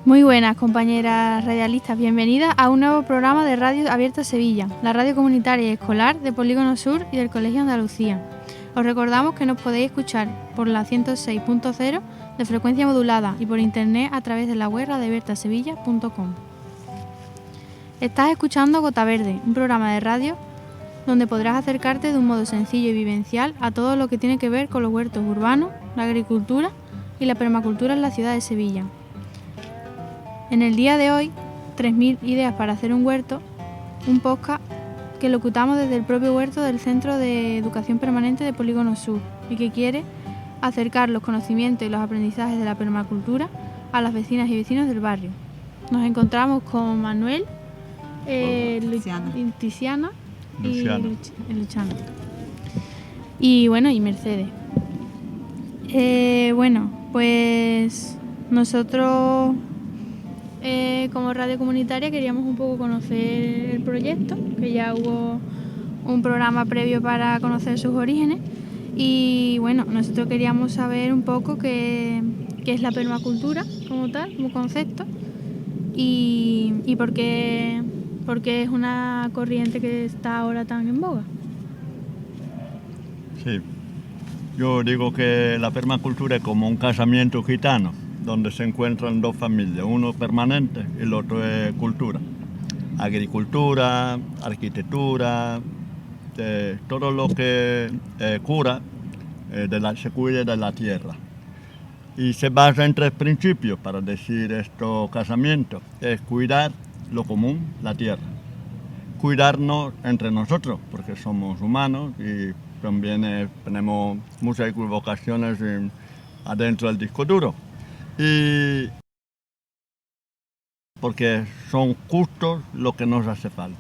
Muy buenas, compañeras radialistas. Bienvenidas a un nuevo programa de Radio Abierta Sevilla, la radio comunitaria y escolar de Polígono Sur y del Colegio Andalucía. Os recordamos que nos podéis escuchar por la 106.0 de frecuencia modulada y por internet a través de la web radioabiertasevilla.com. Estás escuchando Gota Verde, un programa de radio donde podrás acercarte de un modo sencillo y vivencial a todo lo que tiene que ver con los huertos urbanos, la agricultura y la permacultura en la ciudad de Sevilla. En el día de hoy, 3.000 ideas para hacer un huerto, un podcast que locutamos desde el propio huerto del Centro de Educación Permanente de Polígono Sur y que quiere acercar los conocimientos y los aprendizajes de la permacultura a las vecinas y vecinos del barrio. Nos encontramos con Manuel, Tiziana y Luciano. Y bueno, y Mercedes. Pues nosotros como radio comunitaria queríamos un poco conocer el proyecto, que ya hubo un programa previo para conocer sus orígenes y bueno, nosotros queríamos saber un poco qué es la permacultura como tal, como concepto y por qué es una corriente que está ahora tan en boga. Sí, yo digo que la permacultura es como un casamiento gitano, donde se encuentran dos familias, uno permanente y el otro es cultura. Agricultura, arquitectura, todo lo que se cuida de la tierra. Y se basa en 3 principios para decir estos casamientos. Es cuidar lo común, la tierra. Cuidarnos entre nosotros, porque somos humanos y también tenemos muchas equivocaciones adentro del disco duro. Y porque son justos lo que nos hace falta.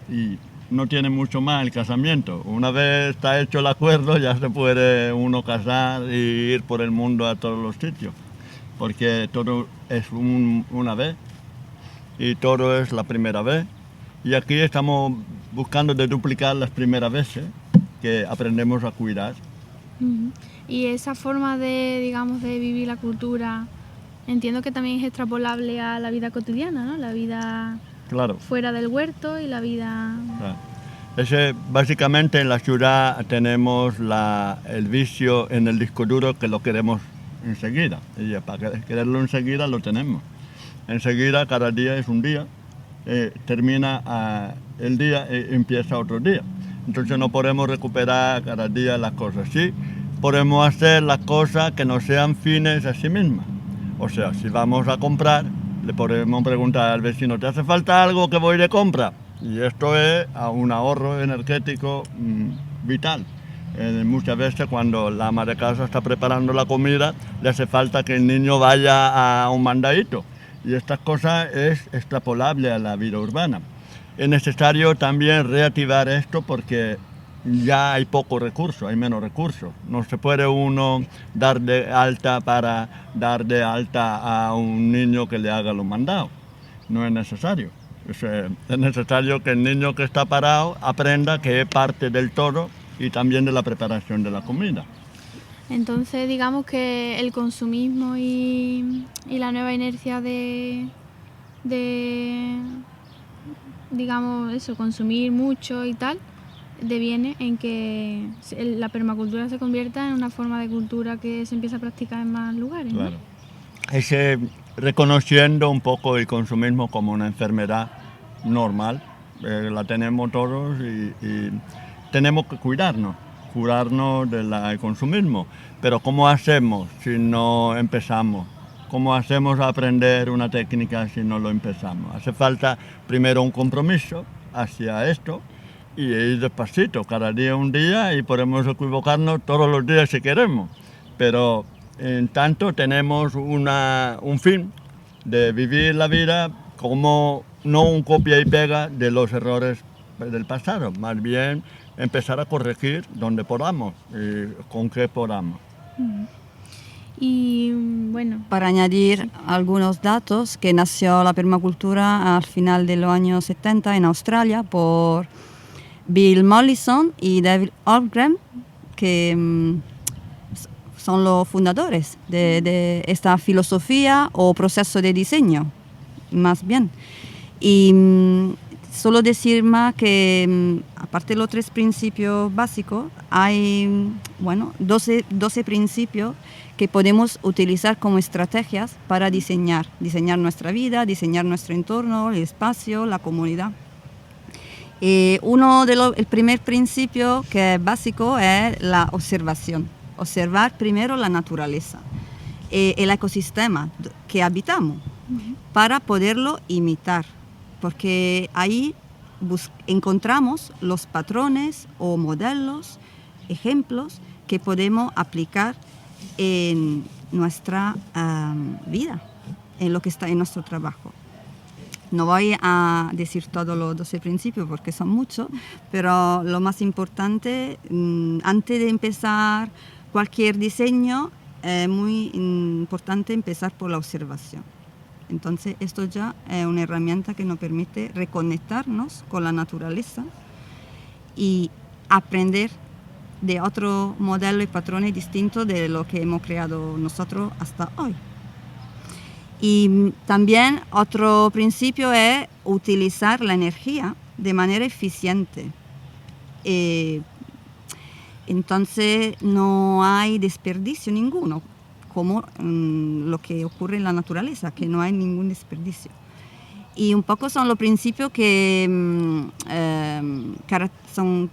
Y no tiene mucho más el casamiento. Una vez está hecho el acuerdo, ya se puede uno casar y ir por el mundo a todos los sitios. Porque todo es una vez y todo es la primera vez. Y aquí estamos buscando de duplicar las primeras veces que aprendemos a cuidar. Uh-huh. Y esa forma de vivir la cultura, entiendo que también es extrapolable a la vida cotidiana, ¿no? La vida fuera del huerto y la vida... Claro. Básicamente en la ciudad tenemos el vicio en el disco duro que lo queremos enseguida. Y para quererlo enseguida lo tenemos. Enseguida cada día es un día, termina el día y empieza otro día. Entonces no podemos recuperar cada día las cosas. Sí, podemos hacer las cosas que no sean fines a sí mismas. O sea, si vamos a comprar, le podemos preguntar al vecino, ¿te hace falta algo que voy de compra? Y esto es un ahorro energético vital. Muchas veces cuando la ama de casa está preparando la comida, le hace falta que el niño vaya a un mandadito. Y estas cosas es extrapolable a la vida urbana. Es necesario también reactivar esto porque ya hay poco recurso, hay menos recursos. No se puede uno dar de alta para dar de alta a un niño que le haga los mandados. No es necesario. Es necesario que el niño que está parado aprenda que es parte del todo y también de la preparación de la comida. Entonces, digamos que el consumismo y la nueva inercia de digamos eso, consumir mucho y tal, deviene en que la permacultura se convierta en una forma de cultura que se empieza a practicar en más lugares, ¿no? Claro. Es reconociendo un poco el consumismo como una enfermedad normal, la tenemos todos y tenemos que cuidarnos del consumismo. Pero ¿cómo hacemos si no empezamos? ¿Cómo hacemos a aprender una técnica si no lo empezamos? Hace falta primero un compromiso hacia esto y ir despacito, cada día un día, y podemos equivocarnos todos los días si queremos. Pero en tanto tenemos un fin de vivir la vida como no un copia y pega de los errores del pasado, más bien empezar a corregir donde podamos y con qué podamos. Y bueno, para añadir algunos datos, que nació la permacultura al final de los años 70 en Australia por Bill Mollison y David Holmgren, que son los fundadores de esta filosofía o proceso de diseño, más bien. Y solo decir más que, aparte de los 3 principios básicos, hay 12 principios que podemos utilizar como estrategias para diseñar nuestra vida, diseñar nuestro entorno, el espacio, la comunidad. El primer principio que es básico es la observación. Observar primero la naturaleza, el ecosistema que habitamos, para poderlo imitar, porque ahí encontramos los patrones o modelos, ejemplos que podemos aplicar en nuestra vida, en lo que está en nuestro trabajo. No voy a decir todos los 12 principios porque son muchos, pero lo más importante, antes de empezar cualquier diseño, es muy importante empezar por la observación. Entonces, esto ya es una herramienta que nos permite reconectarnos con la naturaleza y aprender de otro modelo y patrones distintos de lo que hemos creado nosotros hasta hoy. Y también otro principio es utilizar la energía de manera eficiente. Entonces no hay desperdicio ninguno, como lo que ocurre en la naturaleza, que no hay ningún desperdicio. Y un poco son los principios que son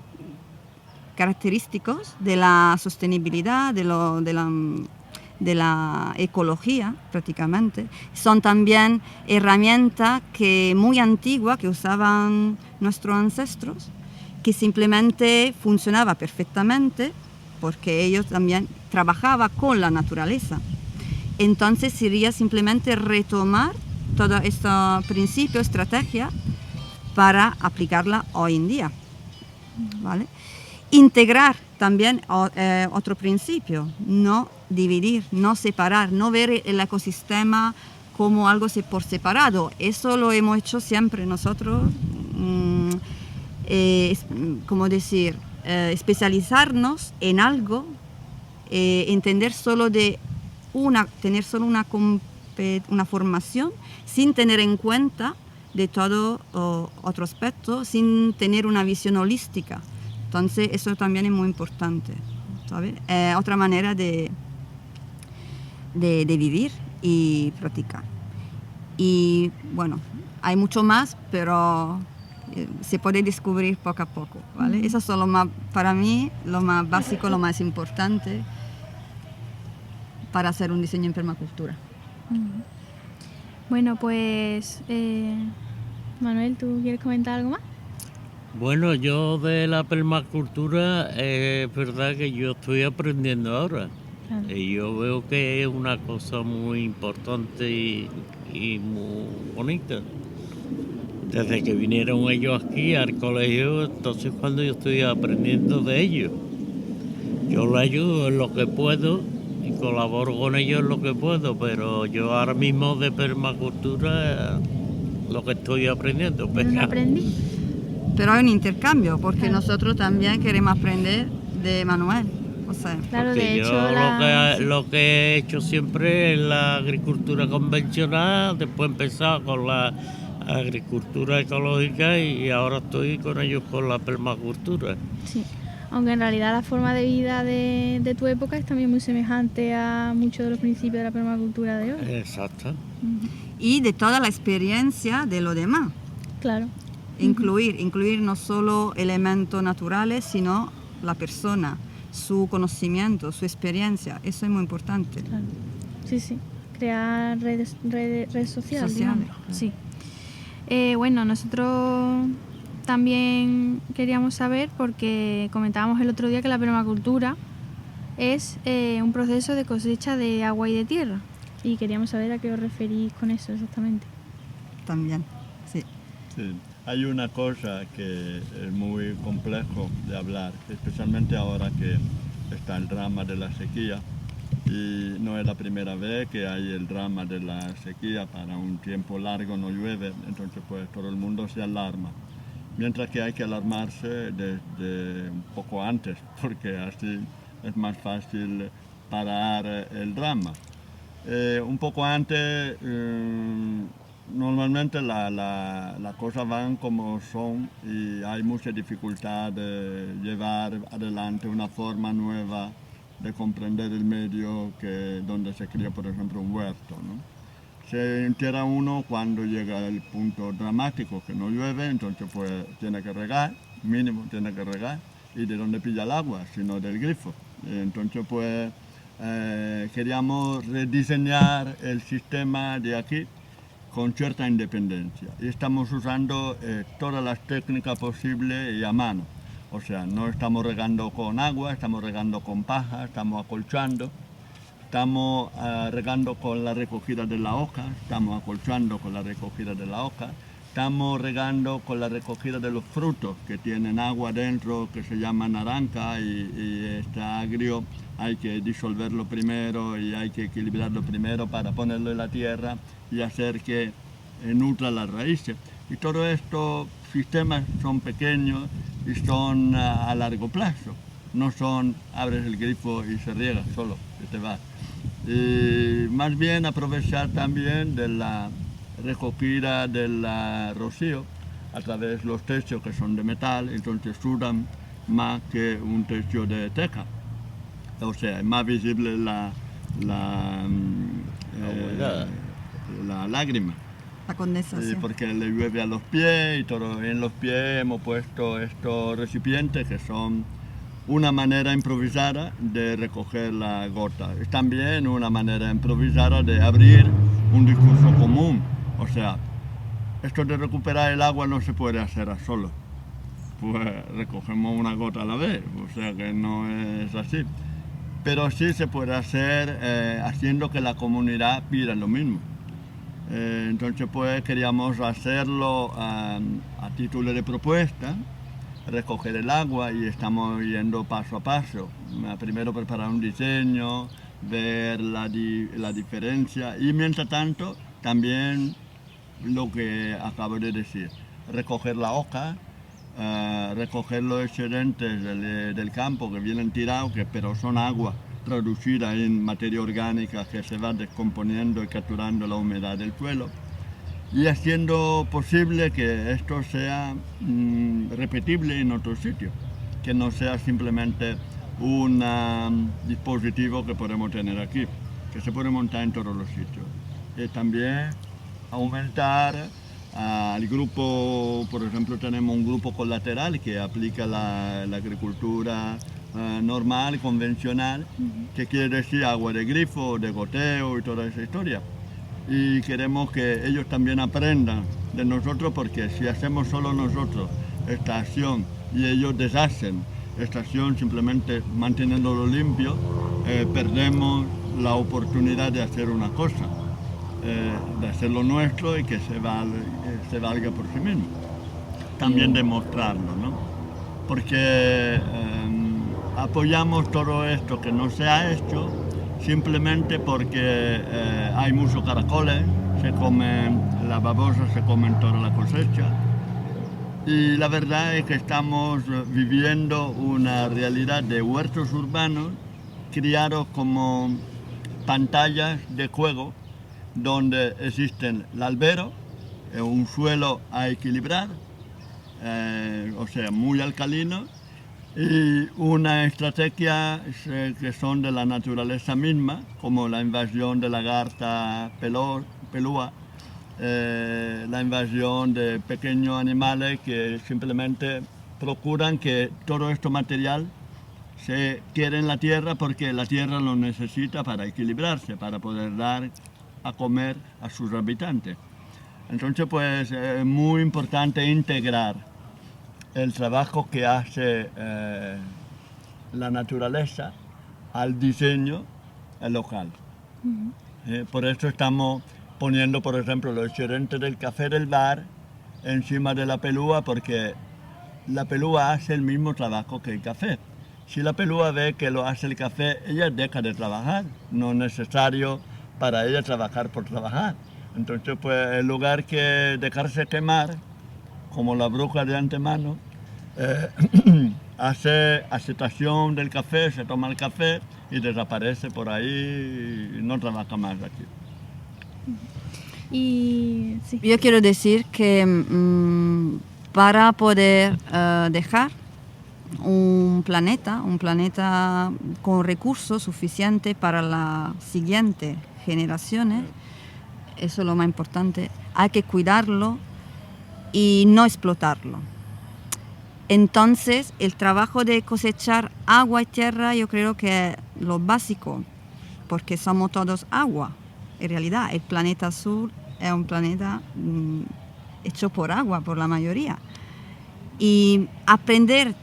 característicos de la sostenibilidad, de la ecología prácticamente. Son también herramientas muy antiguas que usaban nuestros ancestros, que simplemente funcionaba perfectamente porque ellos también trabajaban con la naturaleza. Entonces sería simplemente retomar todo este principio, estrategia, para aplicarla hoy en día, ¿vale? Integrar también otro principio, no dividir, no separar, no ver el ecosistema como algo por separado. Eso lo hemos hecho siempre nosotros, como decir, especializarnos en algo, entender solo tener solo una formación sin tener en cuenta de todo otro aspecto, sin tener una visión holística. Entonces eso también es muy importante, ¿sabes? Otra manera de vivir y practicar. Y bueno, hay mucho más, pero se puede descubrir poco a poco, ¿vale? Eso es para mí, lo más básico, lo más importante para hacer un diseño en permacultura. Bueno, pues Manuel, ¿tú quieres comentar algo más? Bueno, yo de la permacultura es verdad que yo estoy aprendiendo ahora. Claro. Y yo veo que es una cosa muy importante y muy bonita. Desde que vinieron ellos aquí al colegio, entonces cuando yo estoy aprendiendo de ellos, yo les ayudo en lo que puedo y colaboro con ellos en lo que puedo, pero yo ahora mismo de permacultura lo que estoy aprendiendo. ¿Un aprendiz? Pero hay un intercambio, porque nosotros también queremos aprender de Manuel. O sea, claro, porque de yo hecho lo que he hecho siempre es la agricultura convencional, después he empezado con la agricultura ecológica y ahora estoy con ellos con la permacultura. Sí, aunque en realidad la forma de vida de tu época es también muy semejante a muchos de los principios de la permacultura de hoy. Exacto. Y de toda la experiencia de lo demás. Claro. Incluir no solo elementos naturales, sino la persona, su conocimiento, su experiencia. Eso es muy importante. Claro. Sí, sí. Crear redes sociales. Claro. Sí. Bueno, nosotros también queríamos saber, porque comentábamos el otro día que la permacultura es un proceso de cosecha de agua y de tierra. Y queríamos saber a qué os referís con eso exactamente. También, sí. Sí. Hay una cosa que es muy complejo de hablar, especialmente ahora que está el drama de la sequía, y no es la primera vez que hay el drama de la sequía. Para un tiempo largo no llueve, entonces pues todo el mundo se alarma. mientras que hay que alarmarse desde un poco antes, porque así es más fácil parar el drama. Un poco antes, normalmente las cosas van como son y hay mucha dificultad de llevar adelante una forma nueva de comprender el medio donde se cría, por ejemplo, un huerto, ¿no? Se entera uno cuando llega el punto dramático, que no llueve, entonces pues tiene que regar, mínimo tiene que regar. ¿Y de dónde pilla el agua? Sino del grifo. Entonces pues queríamos rediseñar el sistema de aquí con cierta independencia. Y estamos usando todas las técnicas posibles y a mano. O sea, no estamos regando con agua, estamos regando con paja, estamos acolchando. Estamos regando con la recogida de la hoja, estamos acolchando con la recogida de la hoja, estamos regando con la recogida de los frutos que tienen agua dentro, que se llama naranja y está agrio. Hay que disolverlo primero y hay que equilibrarlo primero para ponerlo en la tierra y hacer que nutra las raíces. Y todos estos sistemas son pequeños y son a largo plazo. No son abres el grifo y se riega solo, que te va. Y más bien aprovechar también de la recogida del rocío a través de los techos que son de metal, entonces sudan más que un techo de teja. O sea, es más visible la lágrima. La condensación. Porque le llueve a los pies y todo. En los pies hemos puesto estos recipientes que son una manera improvisada de recoger la gota. Es también una manera improvisada de abrir un discurso común. O sea, esto de recuperar el agua no se puede hacer a solo. Pues recogemos una gota a la vez, o sea que no es así. Pero sí se puede hacer haciendo que la comunidad pida lo mismo. Entonces pues queríamos hacerlo a título de propuesta, recoger el agua y estamos yendo paso a paso. Primero preparar un diseño, ver la diferencia y mientras tanto también lo que acabo de decir, recoger la hoja, recoger los excedentes del campo que vienen tirados, pero son agua traducida en materia orgánica que se va descomponiendo y capturando la humedad del suelo. Y haciendo posible que esto sea repetible en otros sitios, que no sea simplemente un dispositivo que podemos tener aquí, que se puede montar en todos los sitios. Y también aumentar al grupo, por ejemplo, tenemos un grupo colateral que aplica la agricultura normal, convencional, que quiere decir agua de grifo, de goteo y toda esa historia. Y queremos que ellos también aprendan de nosotros, porque si hacemos solo nosotros esta acción y ellos deshacen esta acción simplemente manteniéndolo limpio, perdemos la oportunidad de hacer una cosa, de hacerlo nuestro y que se valga por sí mismo. También demostrarlo, ¿no? Porque apoyamos todo esto que no se ha hecho simplemente porque hay muchos caracoles, las babosas se comen toda la cosecha. Y la verdad es que estamos viviendo una realidad de huertos urbanos criados como pantallas de juego donde existen el albero, un suelo a equilibrar, o sea, muy alcalino, y una estrategia que son de la naturaleza misma, como la invasión de lagarta pelúa, la invasión de pequeños animales que simplemente procuran que todo este material se quede en la tierra porque la tierra lo necesita para equilibrarse, para poder dar a comer a sus habitantes. Entonces, pues es muy importante integrar el trabajo que hace la naturaleza al diseño local. Por eso estamos poniendo, por ejemplo, los excedentes del café del bar encima de la pelúa, porque la pelúa hace el mismo trabajo que el café. Si la pelúa ve que lo hace el café, ella deja de trabajar, no es necesario para ella trabajar por trabajar. Entonces, pues en lugar que dejarse quemar como la bruja de antemano, hace aceptación del café, se toma el café y desaparece por ahí y no trabaja más aquí. Y sí. Yo quiero decir que para poder dejar un planeta con recursos suficientes para las siguientes generaciones, eso es lo más importante, hay que cuidarlo y no explotarlo. Entonces, el trabajo de cosechar agua y tierra yo creo que es lo básico, porque somos todos agua. En realidad, el planeta Sur es un planeta hecho por agua, por la mayoría. Y aprender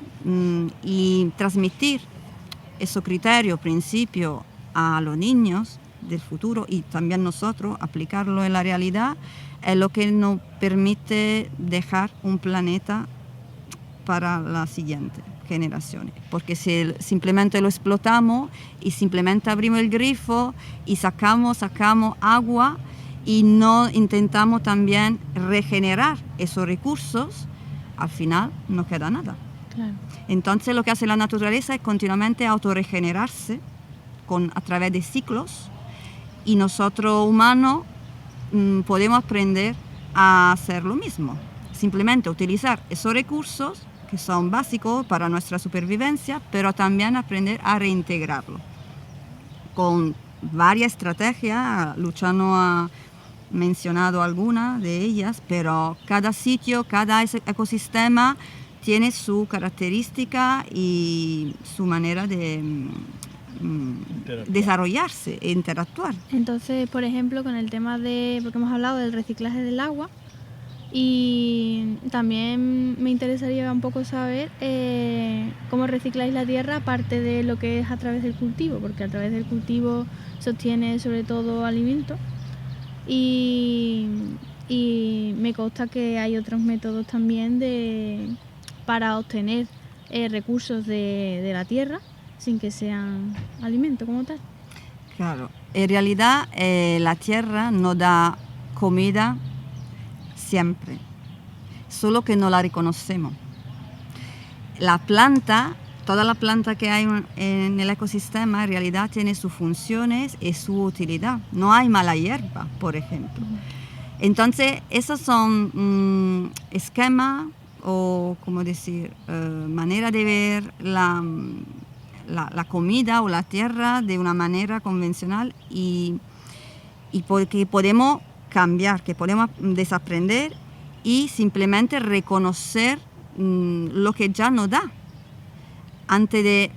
y transmitir esos criterios, principios a los niños del futuro y también nosotros aplicarlo en la realidad es lo que nos permite dejar un planeta para las siguientes generaciones. Porque si simplemente lo explotamos y simplemente abrimos el grifo y sacamos agua y no intentamos también regenerar esos recursos, al final no queda nada. Claro. Entonces lo que hace la naturaleza es continuamente autorregenerarse a través de ciclos y nosotros humanos podemos aprender a hacer lo mismo. Simplemente utilizar esos recursos que son básicos para nuestra supervivencia, pero también aprender a reintegrarlo. Con varias estrategias, Luciano ha mencionado algunas de ellas, pero cada sitio, cada ecosistema tiene su característica y su manera de desarrollarse e interactuar. Entonces, por ejemplo, con el tema porque hemos hablado del reciclaje del agua, y también me interesaría un poco saber cómo recicláis la tierra aparte de lo que es a través del cultivo, porque a través del cultivo se obtiene sobre todo alimento y me consta que hay otros métodos también para obtener recursos de la tierra sin que sean alimento como tal. Claro, en realidad la tierra nos da comida siempre, solo que no la reconocemos. La planta, toda la planta que hay en el ecosistema en realidad tiene sus funciones y su utilidad. No hay mala hierba, por ejemplo. Entonces, esos son esquemas o, como decir, manera de ver la comida o la tierra de una manera convencional y porque podemos cambiar, que podemos desaprender y simplemente reconocer lo que ya nos da antes de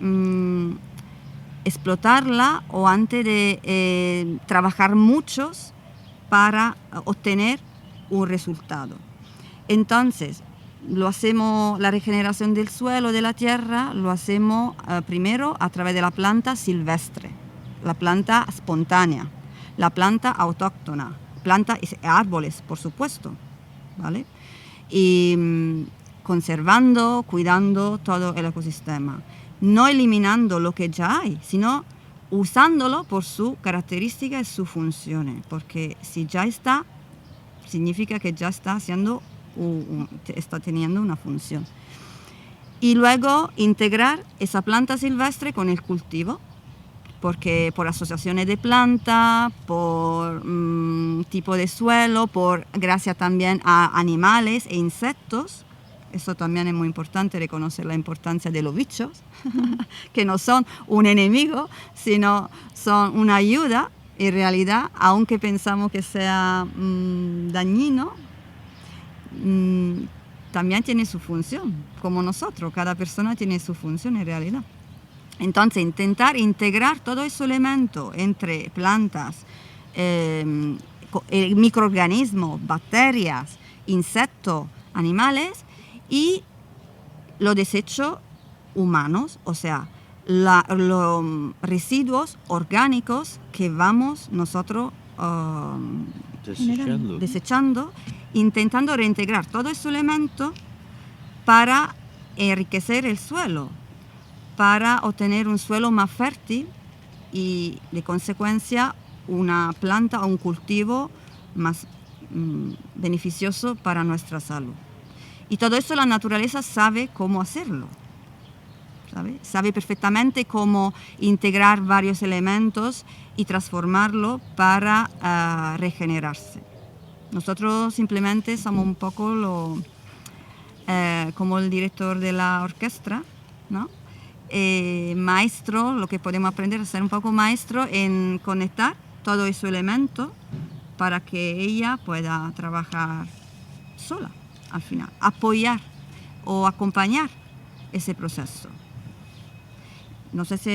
explotarla o antes de trabajar muchos para obtener un resultado. Entonces, lo hacemos, la regeneración del suelo, de la tierra, lo hacemos primero a través de la planta silvestre, la planta espontánea, la planta autóctona, plantas y árboles, por supuesto, ¿vale? Y conservando, cuidando todo el ecosistema. No eliminando lo que ya hay, sino usándolo por su característica y sus funciones. Porque si ya está, significa que ya está está teniendo una función. Y luego integrar esa planta silvestre con el cultivo, porque por asociaciones de plantas, por tipo de suelo, gracias también a animales e insectos. Eso también es muy importante, reconocer la importancia de los bichos, que no son un enemigo, sino son una ayuda. En realidad, aunque pensamos que sea dañino, también tiene su función, como nosotros. Cada persona tiene su función en realidad. Entonces, intentar integrar todos esos elementos entre plantas, microorganismos, bacterias, insectos, animales y los desechos humanos, o sea, los residuos orgánicos que vamos nosotros desechando, intentando reintegrar todos esos elementos para enriquecer el suelo, para obtener un suelo más fértil y, de consecuencia, una planta o un cultivo más beneficioso para nuestra salud. Y todo eso la naturaleza sabe cómo hacerlo. Sabe perfectamente cómo integrar varios elementos y transformarlo para regenerarse. Nosotros simplemente somos un poco como el director de la orquesta, ¿no? Maestro, lo que podemos aprender es ser un poco maestro en conectar todo ese elemento para que ella pueda trabajar sola al final, apoyar o acompañar ese proceso. No sé si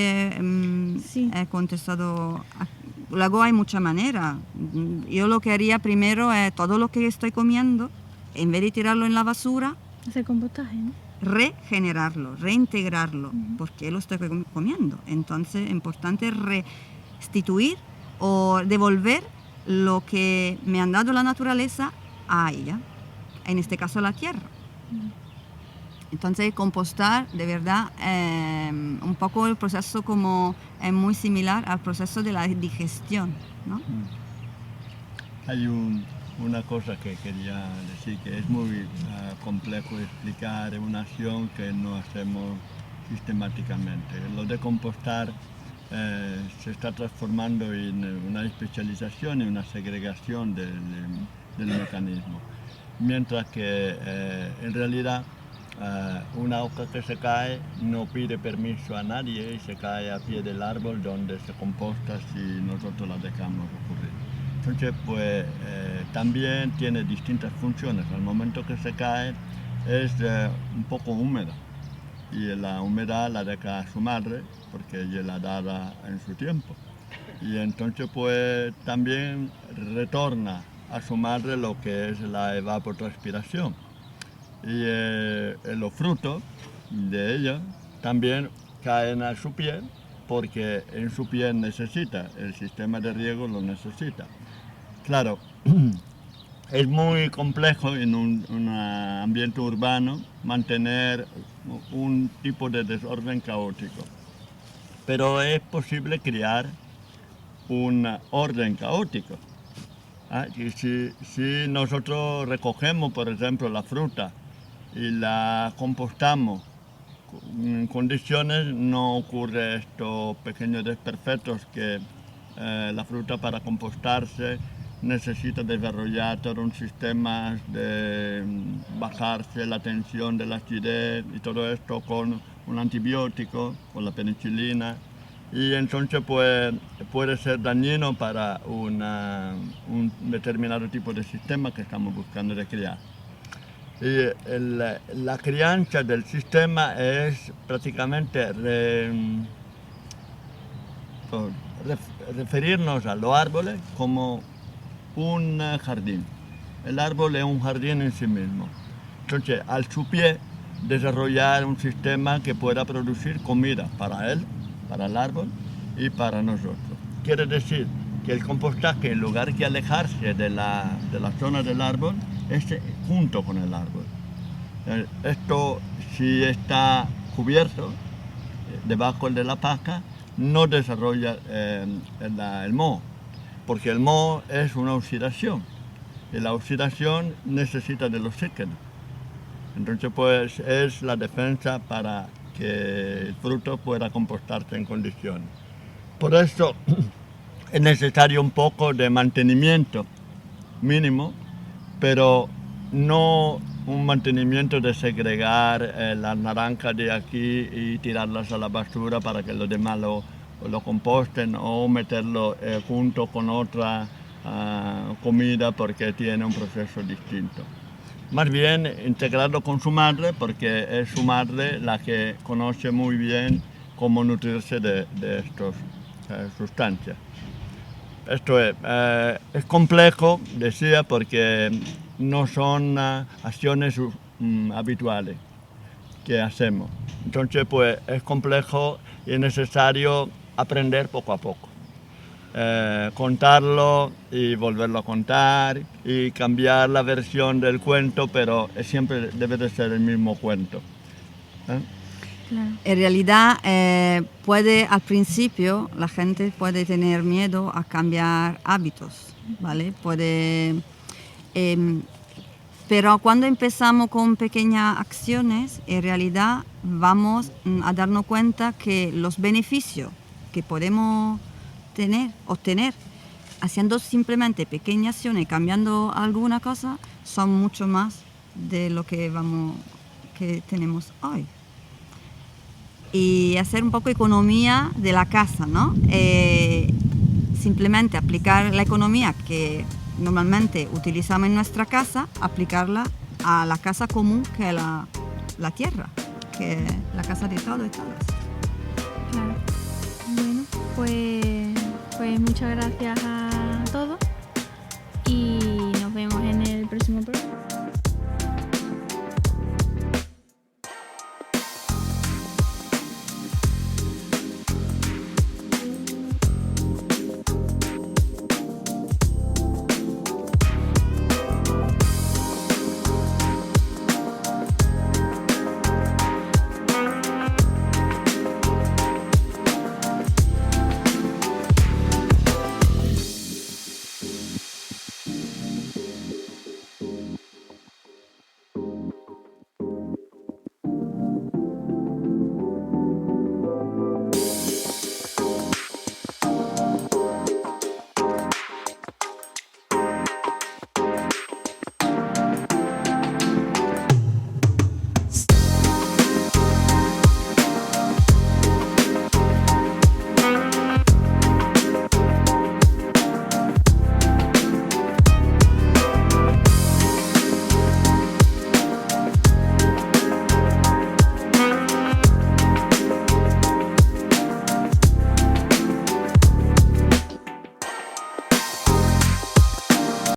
Sí. he contestado. Luego hay muchas maneras. Yo lo que haría primero es todo lo que estoy comiendo, en vez de tirarlo en la basura, Hacer compostaje, ¿no? regenerarlo, reintegrarlo, porque lo estoy comiendo. Entonces es importante restituir o devolver lo que me han dado la naturaleza a ella, en este caso la tierra. Entonces compostar, de verdad, un poco el proceso como es muy similar al proceso de la digestión, ¿no? Hay una cosa que quería decir, que es muy complejo de explicar en una acción que no hacemos sistemáticamente. Lo de compostar se está transformando en una especialización y una segregación del mecanismo. Mientras que en realidad una hoja que se cae no pide permiso a nadie y se cae a pie del árbol donde se composta si nosotros la dejamos ocurrir. Entonces, pues también tiene distintas funciones. Al momento que se cae es un poco húmeda y la humedad la deja a su madre porque ella la dada en su tiempo. Y entonces, pues también retorna a su madre lo que es la evapotranspiración. Y los frutos de ella también caen a su piel porque en su piel necesita, el sistema de riego lo necesita. Claro, es muy complejo en un ambiente urbano mantener un tipo de desorden caótico, pero es posible crear un orden caótico. Y si nosotros recogemos, por ejemplo, la fruta y la compostamos en condiciones, no ocurre estos pequeños desperfectos que la fruta para compostarse necesita desarrollar todo un sistema de bajarse la tensión de la acidez y todo esto con un antibiótico, con la penicilina. Y entonces pues, puede ser dañino para un determinado tipo de sistema que estamos buscando de criar. Y la crianza del sistema es prácticamente referirnos a los árboles como un jardín. El árbol es un jardín en sí mismo. Entonces, al su pie, desarrollar un sistema que pueda producir comida para él, para el árbol y para nosotros. Quiere decir que el compostaje, en lugar de alejarse de la zona del árbol, es junto con el árbol. Esto, si está cubierto debajo de la paja, no desarrolla el moho, porque el moho es una oxidación y la oxidación necesita del oxígeno. Entonces, pues es la defensa para que el fruto pueda compostarse en condiciones. Por eso es necesario un poco de mantenimiento mínimo, pero no un mantenimiento de segregar las naranjas de aquí y tirarlas a la basura para que los demás lo composten o meterlo junto con otra comida porque tiene un proceso distinto. Más bien integrarlo con su madre porque es su madre la que conoce muy bien cómo nutrirse de estas sustancias. Esto es complejo, decía, porque no son acciones habituales que hacemos. Entonces, pues es complejo y es necesario aprender poco a poco. Contarlo y volverlo a contar y cambiar la versión del cuento, pero siempre debe de ser el mismo cuento. Claro. En realidad, al principio, la gente puede tener miedo a cambiar hábitos, ¿vale? Pero cuando empezamos con pequeñas acciones, en realidad vamos a darnos cuenta que los beneficios que podemos obtener haciendo simplemente pequeñas acciones, cambiando alguna cosa, son mucho más de lo que tenemos hoy. Y hacer un poco economía de la casa, ¿no? Simplemente aplicar la economía que normalmente utilizamos en nuestra casa, aplicarla a la casa común que es la tierra, que es la casa de todos y todas. Claro. Bueno, pues muchas gracias a todos y nos vemos en el próximo programa.